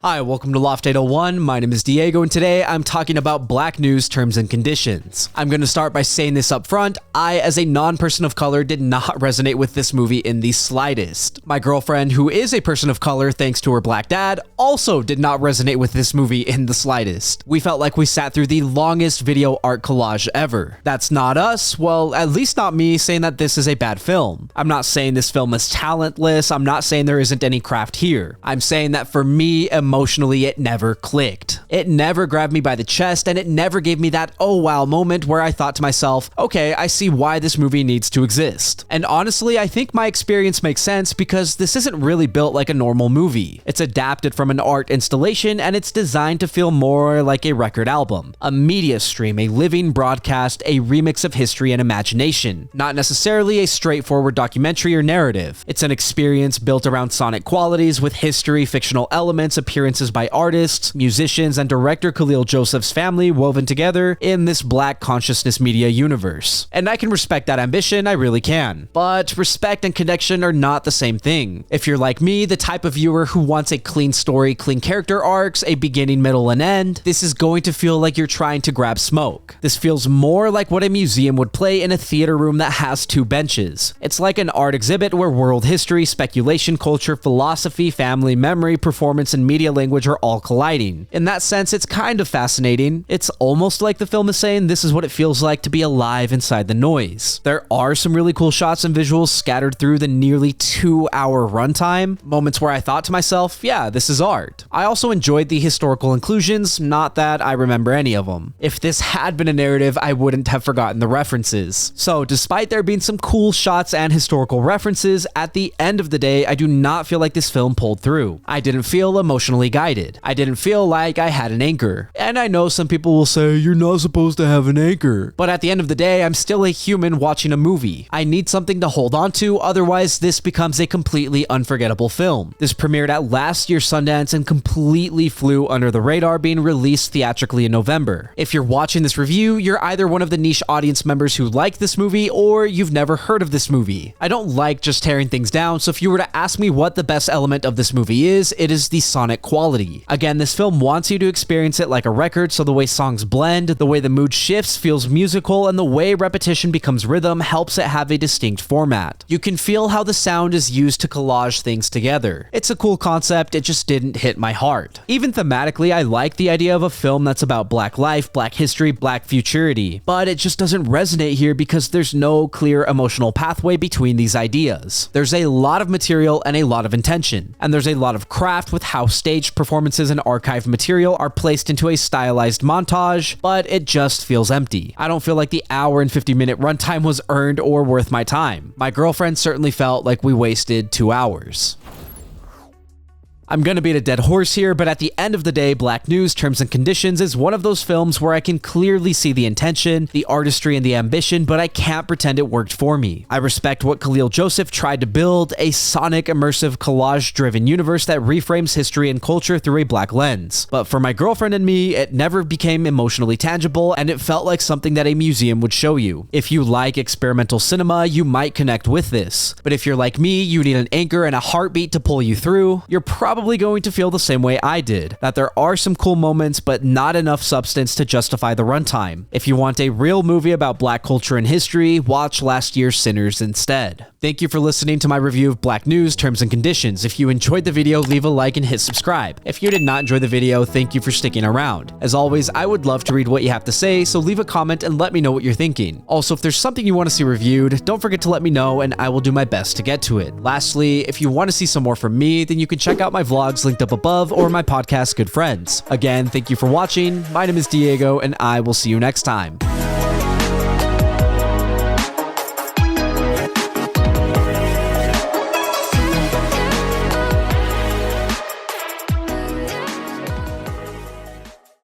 Hi, welcome to Loft 801. My name is Diego, and today I'm talking about Black News terms and conditions. I'm going to start by saying this up front. I, as a non-person of color, did not resonate with this movie in the slightest. My girlfriend, who is a person of color thanks to her black dad, also did not resonate with this movie in the slightest. We felt like we sat through the longest video art collage ever. That's not us, well, at least not me, saying that this is a bad film. I'm not saying this film is talentless. I'm not saying there isn't any craft here. I'm saying that for me, emotionally, it never clicked. It never grabbed me by the chest, and it never gave me that oh wow moment where I thought to myself, okay, I see why this movie needs to exist. And honestly, I think my experience makes sense because this isn't really built like a normal movie. It's adapted from an art installation, and it's designed to feel more like a record album, a media stream, a living broadcast, a remix of history and imagination, not necessarily a straightforward documentary or narrative. It's an experience built around sonic qualities with history, fictional elements, appearances by artists, musicians, and director KhalilJoseph's family woven together in this black consciousness media universe. And I can respect that ambition, I really can. But respect and connection are not the same thing. If you're like me, the type of viewer who wants a clean story, clean character arcs, a beginning, middle, and end, this is going to feel like you're trying to grab smoke. This feels more like what a museum would play in a theater room that has two benches. It's like an art exhibit where world history, speculation, culture, philosophy, family, memory, performance, and media language are all colliding. In that sense, it's kind of fascinating. It's almost like the film is saying this is what it feels like to be alive inside the noise. There are some really cool shots and visuals scattered through the nearly 2-hour runtime, moments where I thought to myself, yeah, this is art. I also enjoyed the historical inclusions, not that I remember any of them. If this had been a narrative, I wouldn't have forgotten the references. So despite there being some cool shots and historical references, at the end of the day, I do not feel like this film pulled through. I didn't feel emotionally guided. I didn't feel like I had an anchor. And I know some people will say, you're not supposed to have an anchor. But at the end of the day, I'm still a human watching a movie. I need something to hold on to, otherwise this becomes a completely unforgettable film. This premiered at last year's Sundance and completely flew under the radar, being released theatrically in November. If you're watching this review, you're either one of the niche audience members who like this movie, or you've never heard of this movie. I don't like just tearing things down, so if you were to ask me what the best element of this movie is, it is the sonic quality. Again, this film wants you to experience it like a record, so the way songs blend, the way the mood shifts feels musical, and the way repetition becomes rhythm helps it have a distinct format. You can feel how the sound is used to collage things together. It's a cool concept, it just didn't hit my heart. Even thematically, I like the idea of a film that's about black life, black history, black futurity, but it just doesn't resonate here because there's no clear emotional pathway between these ideas. There's a lot of material and a lot of intention, and there's a lot of craft with how staged performances and archived material are placed into a stylized montage, but it just feels empty. I don't feel like the hour and 50-minute runtime was earned or worth my time. My girlfriend certainly felt like we wasted 2 hours. I'm gonna beat a dead horse here, but at the end of the day, Black News Terms and Conditions is one of those films where I can clearly see the intention, the artistry, and the ambition, but I can't pretend it worked for me. I respect what KhalilJoseph tried to build, a sonic, immersive, collage-driven universe that reframes history and culture through a black lens. But for my girlfriend and me, it never became emotionally tangible, and it felt like something that a museum would show you. If you like experimental cinema, you might connect with this. But if you're like me, you need an anchor and a heartbeat to pull you through, you're probably going to feel the same way I did, that there are some cool moments but not enough substance to justify the runtime. If you want a real movie about black culture and history, watch last year's Sinners instead. Thank you for listening to my review of Black News Terms and Conditions. If you enjoyed the video, leave a like and hit subscribe. If you did not enjoy the video, thank you for sticking around. As always, I would love to read what you have to say, so leave a comment and let me know what you're thinking. Also, if there's something you want to see reviewed, don't forget to let me know and I will do my best to get to it. Lastly, if you want to see some more from me, then you can check out my vlogs linked up above or my podcast Good Friends. Again, thank you for watching. My name is Diego and I will see you next time.